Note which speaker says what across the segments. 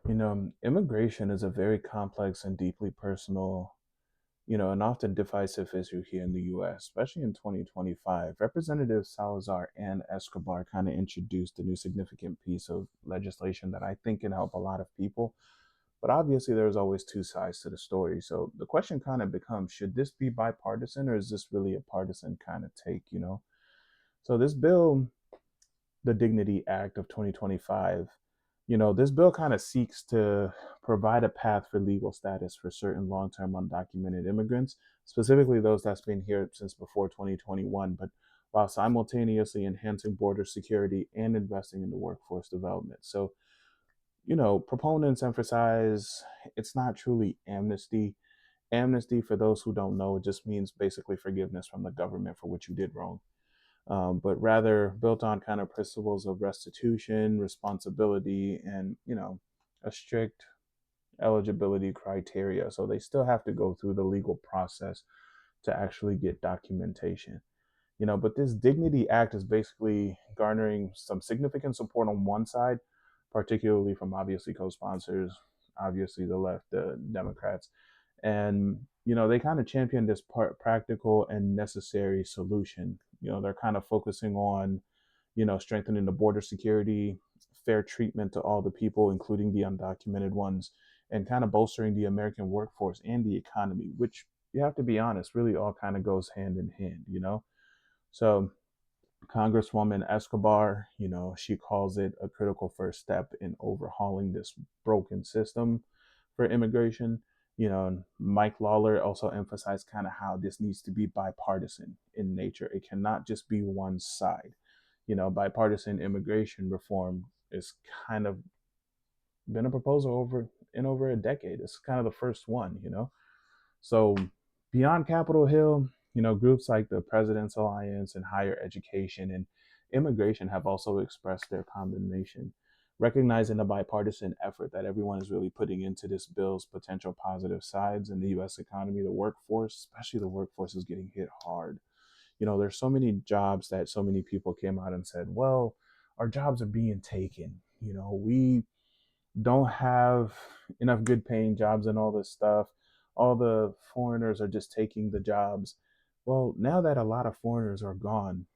Speaker 1: Immigration is a very complex and deeply personal, and often divisive issue here in the US, especially in 2025. Representative Salazar and Escobar kind of introduced a new significant piece of legislation that I think can help a lot of people. But obviously, there's always two sides to the story. So the question kind of becomes, should this be bipartisan or is this really a partisan kind of take? So this bill, the Dignity Act of 2025, this bill kind of seeks to provide a path for legal status for certain long term undocumented immigrants, specifically those that's been here since before 2021, but while simultaneously enhancing border security and investing in the workforce development. So, proponents emphasize it's not truly amnesty. Amnesty, for those who don't know, it just means basically forgiveness from the government for what you did wrong, but rather built on kind of principles of restitution, responsibility, and a strict eligibility criteria. So they still have to go through the legal process to actually get documentation. But this Dignity Act is basically garnering some significant support on one side, particularly from obviously co-sponsors, obviously the left, the Democrats, and they kind of champion this practical and necessary solution. They're kind of focusing on strengthening the border security, fair treatment to all the people, including the undocumented ones, and kind of bolstering the American workforce and the economy, which you have to be honest, really all kind of goes hand in hand. So Congresswoman Escobar, she calls it a critical first step in overhauling this broken system for immigration. And Mike Lawler also emphasized kind of how this needs to be bipartisan in nature. It cannot just be one side. Bipartisan immigration reform is kind of been a proposal over a decade. It's kind of the first one. So beyond Capitol Hill, groups like the President's Alliance and higher education and immigration have also expressed their condemnation, recognizing the bipartisan effort that everyone is really putting into this bill's potential positive sides in the US economy. The workforce, especially the workforce, is getting hit hard. There's so many jobs that so many people came out and said, well, our jobs are being taken. We don't have enough good paying jobs and all this stuff. All the foreigners are just taking the jobs. Well, now that a lot of foreigners are gone,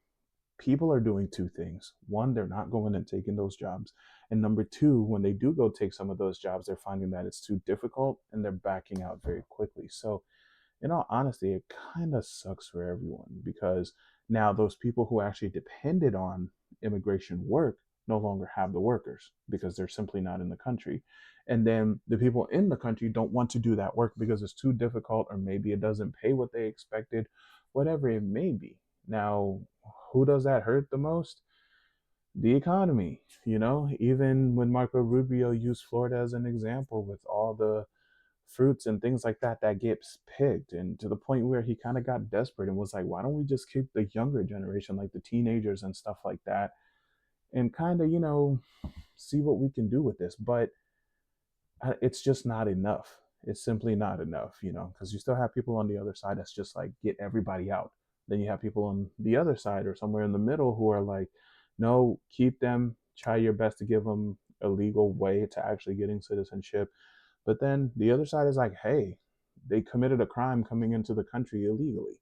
Speaker 1: people are doing two things. One, they're not going and taking those jobs. And number two, when they do go take some of those jobs, they're finding that it's too difficult and they're backing out very quickly. So, in all honesty, it kind of sucks for everyone because now those people who actually depended on immigration work no longer have the workers because they're simply not in the country. And then the people in the country don't want to do that work because it's too difficult or maybe it doesn't pay what they expected, whatever it may be. Now, who does that hurt the most? The economy. Even when Marco Rubio used Florida as an example with all the fruits and things like that gets picked, and to the point where he kind of got desperate and was like, why don't we just keep the younger generation, like the teenagers and stuff like that, and kind of see what we can do with this. But it's just not enough. It's simply not enough, because you still have people on the other side that's just like, get everybody out. Then you have people on the other side or somewhere in the middle who are like, no, keep them, try your best to give them a legal way to actually getting citizenship. But then the other side is like, hey, they committed a crime coming into the country illegally.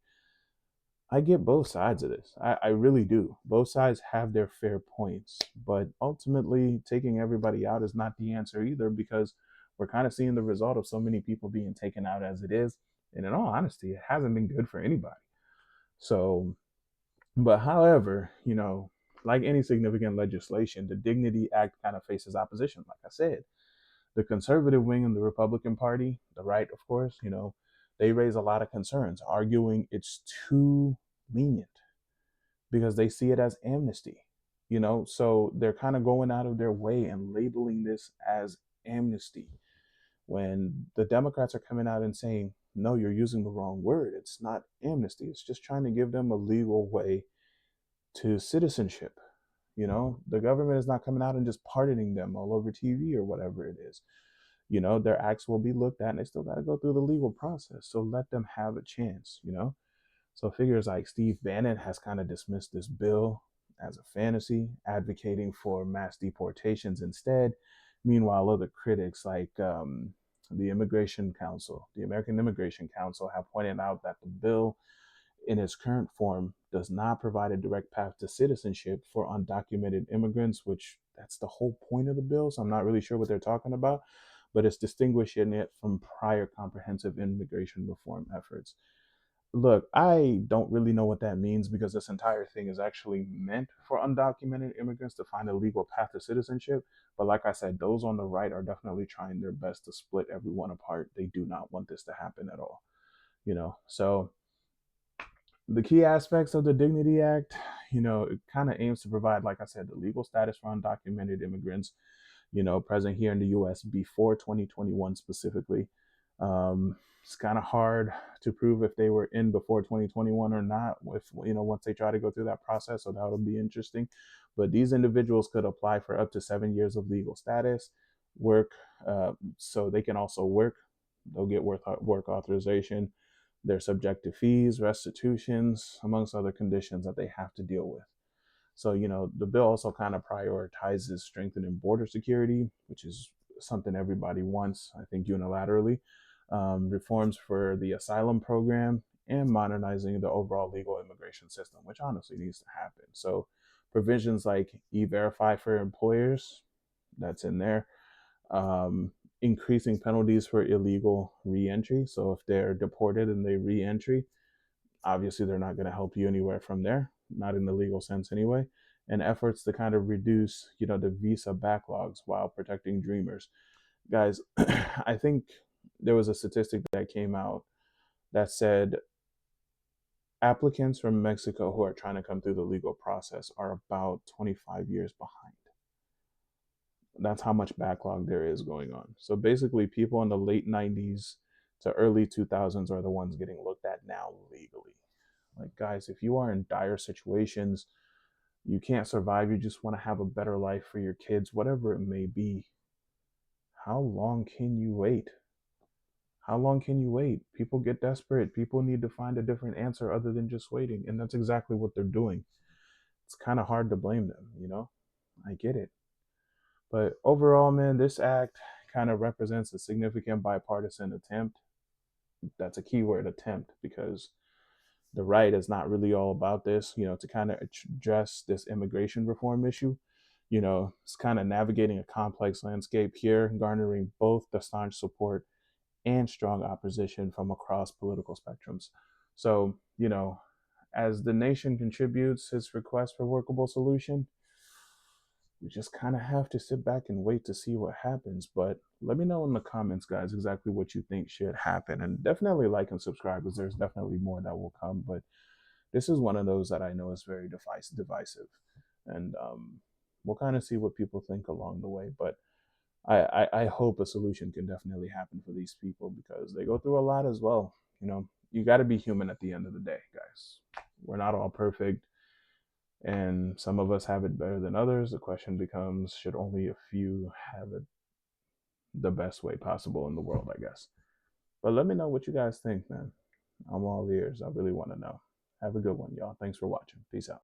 Speaker 1: I get both sides of this. I really do. Both sides have their fair points, but ultimately, taking everybody out is not the answer either because we're kind of seeing the result of so many people being taken out as it is. And in all honesty, it hasn't been good for anybody. So, but however, like any significant legislation, the Dignity Act kind of faces opposition, like I said. The conservative wing in the Republican Party, the right, of course, they raise a lot of concerns, arguing it's too lenient because they see it as amnesty. So they're kind of going out of their way and labeling this as amnesty when the Democrats are coming out and saying, no, you're using the wrong word. It's not amnesty. It's just trying to give them a legal way to citizenship. The government is not coming out and just pardoning them all over TV or whatever it is. Their acts will be looked at and they still got to go through the legal process. So let them have a chance. So figures like Steve Bannon has kind of dismissed this bill as a fantasy, advocating for mass deportations instead. Meanwhile, other critics like the American Immigration Council, have pointed out that the bill in its current form does not provide a direct path to citizenship for undocumented immigrants, which that's the whole point of the bill. So I'm not really sure what they're talking about, but it's distinguishing it from prior comprehensive immigration reform efforts. Look, I don't really know what that means because this entire thing is actually meant for undocumented immigrants to find a legal path to citizenship. But like I said, those on the right are definitely trying their best to split everyone apart. They do not want this to happen at all, you know. So the key aspects of the Dignity Act, it kind of aims to provide, like I said, the legal status for undocumented immigrants, present here in the US before 2021 specifically. It's kind of hard to prove if they were in before 2021 or not, if, once they try to go through that process. So that'll be interesting. But these individuals could apply for up to 7 years of legal status, work, so they can also work. They'll get work authorization. They're subject to fees, restitutions, amongst other conditions that they have to deal with. So, the bill also kind of prioritizes strengthening border security, which is something everybody wants, I think, unilaterally, reforms for the asylum program, and modernizing the overall legal immigration system, which honestly needs to happen. So, provisions like e-verify for employers, that's in there. Um, Increasing penalties for illegal reentry. So, if they're deported and they reentry, obviously they're not going to help you anywhere from there, not in the legal sense anyway. And efforts to kind of reduce, the visa backlogs while protecting dreamers. Guys, I think there was a statistic that came out that said applicants from Mexico who are trying to come through the legal process are about 25 years behind. That's how much backlog there is going on. So basically, people in the late 90s to early 2000s are the ones getting looked at now legally. Like, guys, if you are in dire situations, you can't survive, you just want to have a better life for your kids, whatever it may be, how long can you wait? How long can you wait? People get desperate. People need to find a different answer other than just waiting. And that's exactly what they're doing. It's kind of hard to blame them. I get it. But overall, man, this act kind of represents a significant bipartisan attempt. That's a keyword, attempt, because the right is not really all about this, to kind of address this immigration reform issue. It's kind of navigating a complex landscape here, garnering both the staunch support and strong opposition from across political spectrums. So, as the nation contributes its request for workable solution, we just kind of have to sit back and wait to see what happens. But let me know in the comments, guys, exactly what you think should happen. And definitely like and subscribe, because there's definitely more that will come. But this is one of those that I know is very divisive. And we'll kind of see what people think along the way. But I hope a solution can definitely happen for these people, because they go through a lot as well. You got to be human at the end of the day, guys. We're not all perfect, and some of us have it better than others. The question becomes, should only a few have it the best way possible in the world, I guess. But let me know what you guys think, man. I'm all ears. I really want to know. Have a good one, y'all. Thanks for watching. Peace out.